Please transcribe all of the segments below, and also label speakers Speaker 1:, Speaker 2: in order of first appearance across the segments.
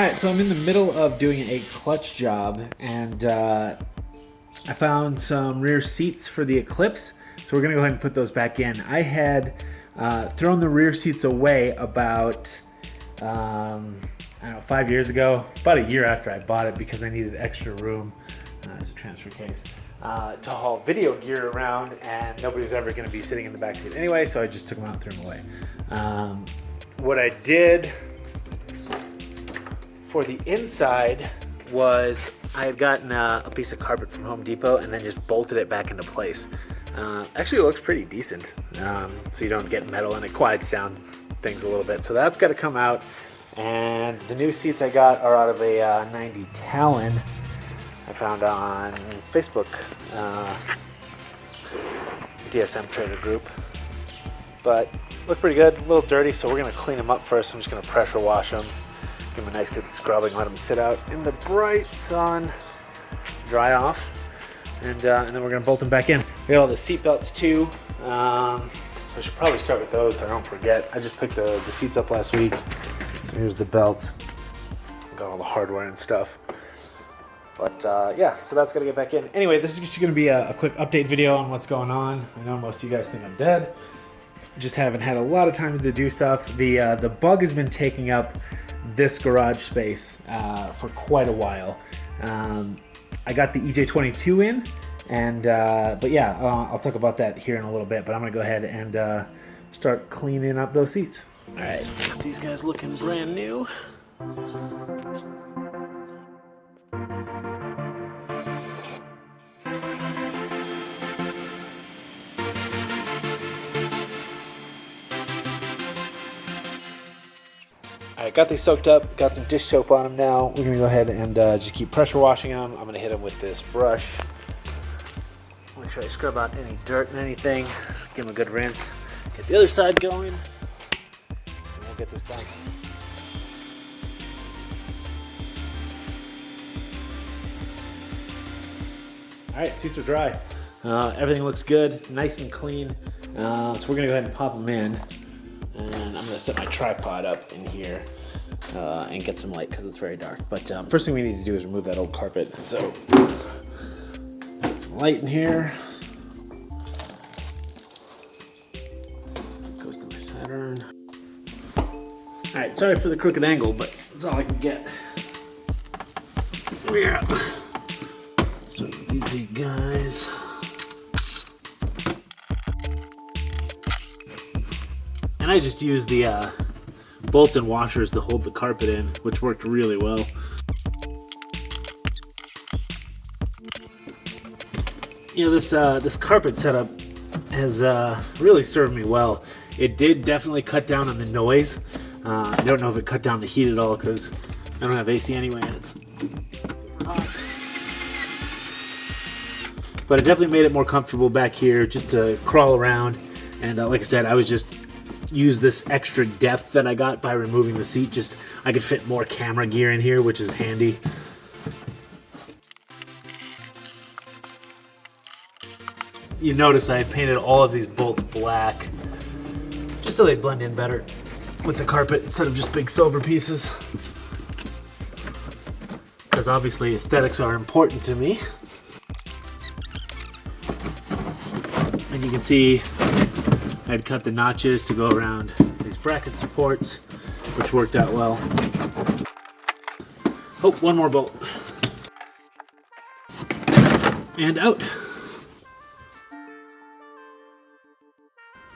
Speaker 1: Alright, so I'm in the middle of doing a clutch job, and I found some rear seats for the Eclipse, so we're going to go ahead and put those back in. I had thrown the rear seats away about, I don't know, 5 years ago, about a year after I bought it because I needed extra room as a transfer case to haul video gear around, and nobody was ever going to be sitting in the back seat anyway, so I just took them out and threw them away. What I did for the inside was I had gotten a piece of carpet from Home Depot and then just bolted it back into place. Actually, it looks pretty decent, so you don't get metal and it quiets down things a little bit. So that's got to come out. And the new seats I got are out of a 90 Talon I found on Facebook, DSM Trader Group. But look pretty good, a little dirty, so we're gonna clean them up first. I'm just gonna pressure wash them. Give them a nice good scrubbing, let them sit out in the bright sun, dry off, and then we're gonna bolt them back in. We got all the seat belts too. I should probably start with those so I don't forget. I just picked the seats up last week. So here's the belts. Got all the hardware and stuff. But yeah, so that's gonna get back in. Anyway, this is just gonna be a quick update video on what's going on. I know most of you guys think I'm dead. Just haven't had a lot of time to do stuff. The bug has been taking up this garage space for quite a while. I got the EJ22 in, and but yeah, I'll talk about that here in a little bit. But I'm gonna go ahead and start cleaning up those seats. All right, these guys looking brand new. Alright, got these soaked up, got some dish soap on them now. We're going to go ahead and just keep pressure washing them. I'm going to hit them with this brush. Make sure I scrub out any dirt and anything. Give them a good rinse. Get the other side going. And we'll get this done. Alright, seats are dry. Everything looks good, nice and clean. So we're going to go ahead and pop them in. And I'm going to set my tripod up in here and get some light because it's very dark. But first thing we need to do is remove that old carpet. So, get some light in here. Goes to my Saturn. Alright, sorry for the crooked angle, but that's all I can get. Yeah. So these big guys. And I just used the bolts and washers to hold the carpet in, which worked really well. You know, this carpet setup has really served me well. It did definitely cut down on the noise. I don't know if it cut down the heat at all because I don't have AC anyway, and it's hot. But it definitely made it more comfortable back here just to crawl around. And like I said, I was just use this extra depth that I got by removing the seat. Just I could fit more camera gear in here, which is handy. You notice I painted all of these bolts black just so they blend in better with the carpet instead of just big silver pieces, because obviously aesthetics are important to me. And you can see I'd cut the notches to go around these bracket supports, which worked out well. Oh, one more bolt. And out.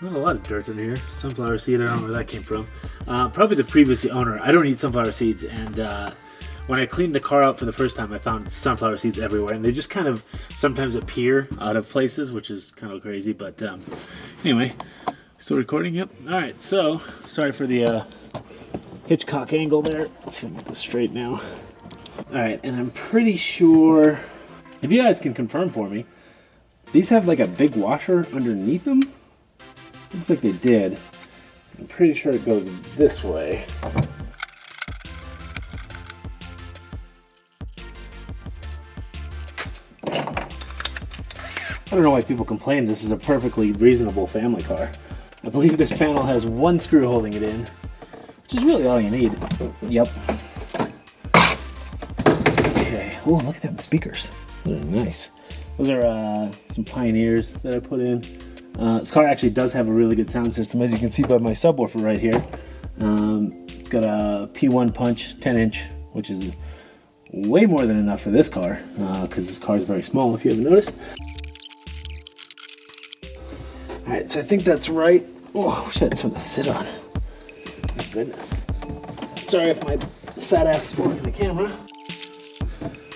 Speaker 1: Not a lot of dirt in here. Sunflower seed, I don't know where that came from. Probably the previous owner. I don't eat sunflower seeds, and when I cleaned the car out for the first time, I found sunflower seeds everywhere, and they just kind of sometimes appear out of places, which is kind of crazy, but anyway. Still recording? Yep. Alright, so, sorry for the Hitchcock angle there. Let's see if I can get this straight now. Alright, and I'm pretty sure, if you guys can confirm for me, these have like a big washer underneath them? Looks like they did. I'm pretty sure it goes this way. I don't know why people complain. This is a perfectly reasonable family car. I believe this panel has one screw holding it in, which is really all you need. Yep. Oh, look at them speakers. Those are nice. Those are some Pioneers that I put in. This car actually does have a really good sound system, as you can see by my subwoofer right here. It's got a P1 punch 10-inch, which is way more than enough for this car, because this car is very small, if you haven't noticed. Alright, so I think that's right. Oh, I wish I had something to sit on. My goodness. Sorry if my fat ass is blocking the camera.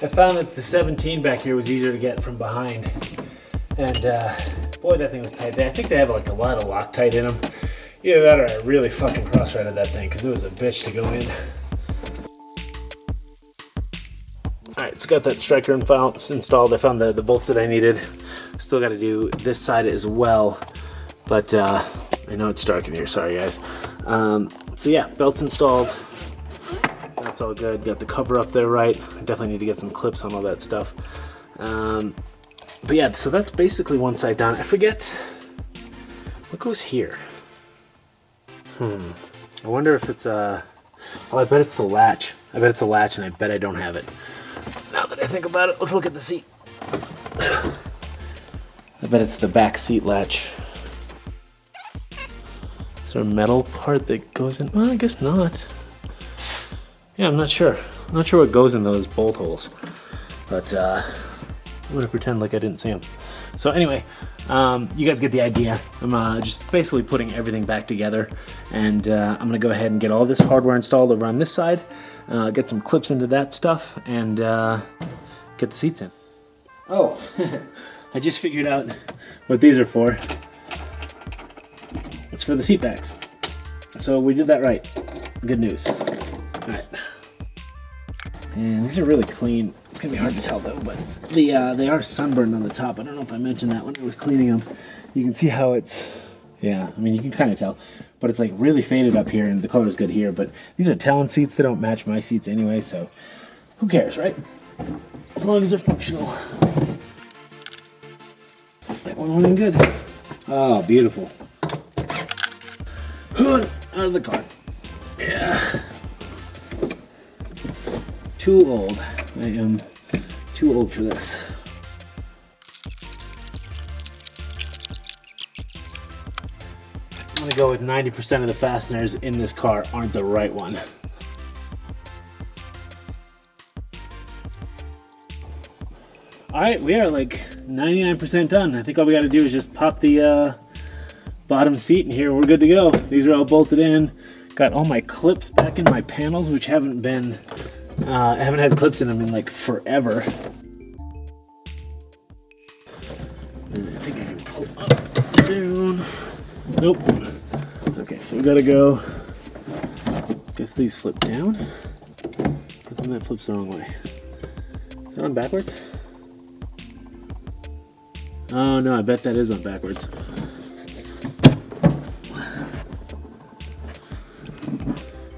Speaker 1: I found that the 17 back here was easier to get from behind. And boy, that thing was tight. I think they have like a lot of Loctite in them. Either that or I really fucking cross-threaded that thing because it was a bitch to go in. Alright, it's got that striker installed. I found the bolts that I needed. Still got to do this side as well. But I know it's dark in here. Sorry, guys. So yeah, belt's installed. That's all good. Got the cover up there right. I definitely need to get some clips on all that stuff. But yeah, so that's basically one side done. I forget what goes here. I wonder if it's oh, I bet it's the latch. I bet it's a latch, and I bet I don't have it. Now that I think about it, let's look at the seat. I bet it's the back seat latch. Is there a metal part that goes in? Well, I guess not. Yeah, I'm not sure. I'm not sure what goes in those bolt holes. But I'm going to pretend like I didn't see them. So anyway, you guys get the idea. I'm just basically putting everything back together. And I'm going to go ahead and get all this hardware installed over on this side. Get some clips into that stuff. And get the seats in. Oh, I just figured out what these are for. It's for the seat backs. So we did that right. Good news. Alright. And these are really clean. It's going to be hard to tell though, but they are sunburned on the top. I don't know if I mentioned that when I was cleaning them. You can see how it's, yeah, I mean, you can kind of tell. But it's like really faded up here, and the color is good here. But these are Talon seats. They don't match my seats anyway, so who cares, right? As long as they're functional. That one went in good. Oh, beautiful. Out of the car. Yeah. Too old. I am too old for this. I'm going to go with 90% of the fasteners in this car aren't the right one. Alright, we are like 99% done. I think all we got to do is just pop the bottom seat in here. We're good to go. These are all bolted in. Got all my clips back in my panels, which haven't been, I haven't had clips in them in like forever. And I think I can pull up, down. Nope. Okay, so we gotta go. Guess these flip down. But then that flips the wrong way. Is that on backwards? Oh no, I bet that is on backwards.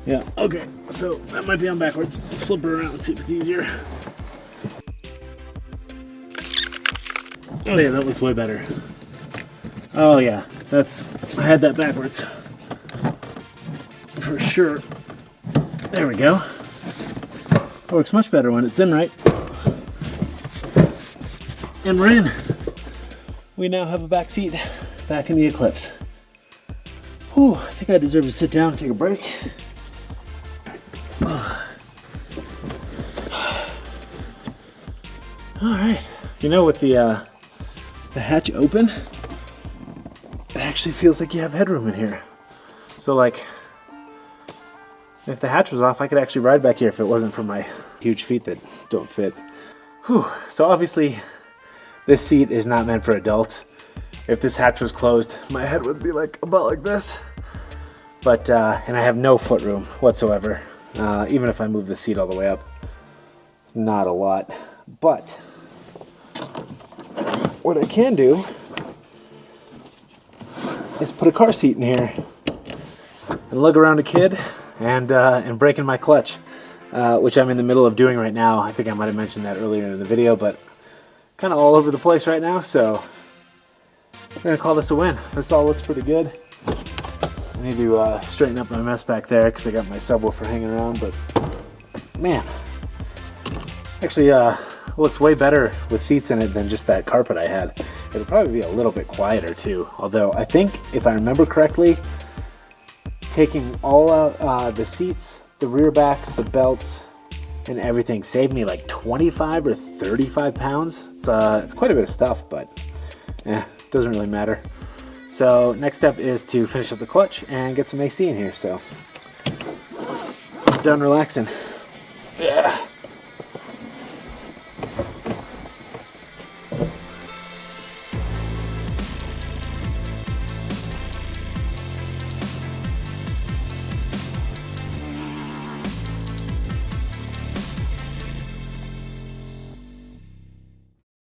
Speaker 1: Yeah, okay, so that might be on backwards. Let's flip it around and see if it's easier. Oh yeah, that looks way better. Oh yeah, I had that backwards. For sure. There we go. It works much better when it's in right. And we're in. We now have a back seat back in the Eclipse. Whew, I think I deserve to sit down and take a break. Alright, you know, with the hatch open, it actually feels like you have headroom in here. So like, if the hatch was off, I could actually ride back here if it wasn't for my huge feet that don't fit. Whew, so obviously this seat is not meant for adults. If this hatch was closed, my head would be like about like this. But, and I have no footroom whatsoever, even if I move the seat all the way up. It's not a lot, but what I can do is put a car seat in here and lug around a kid and break in my clutch, which I'm in the middle of doing right now. I think I might have mentioned that earlier in the video, but kind of all over the place right now, so we're going to call this a win. This all looks pretty good. I need to straighten up my mess back there because I got my subwoofer hanging around, but man, actually looks way better with seats in it than just that carpet I had. It'll probably be a little bit quieter too. Although I think, if I remember correctly, taking all out the seats, the rear backs, the belts, and everything saved me like 25 or 35 pounds. It's quite a bit of stuff, but doesn't really matter. So next step is to finish up the clutch and get some AC in here. So I'm done relaxing.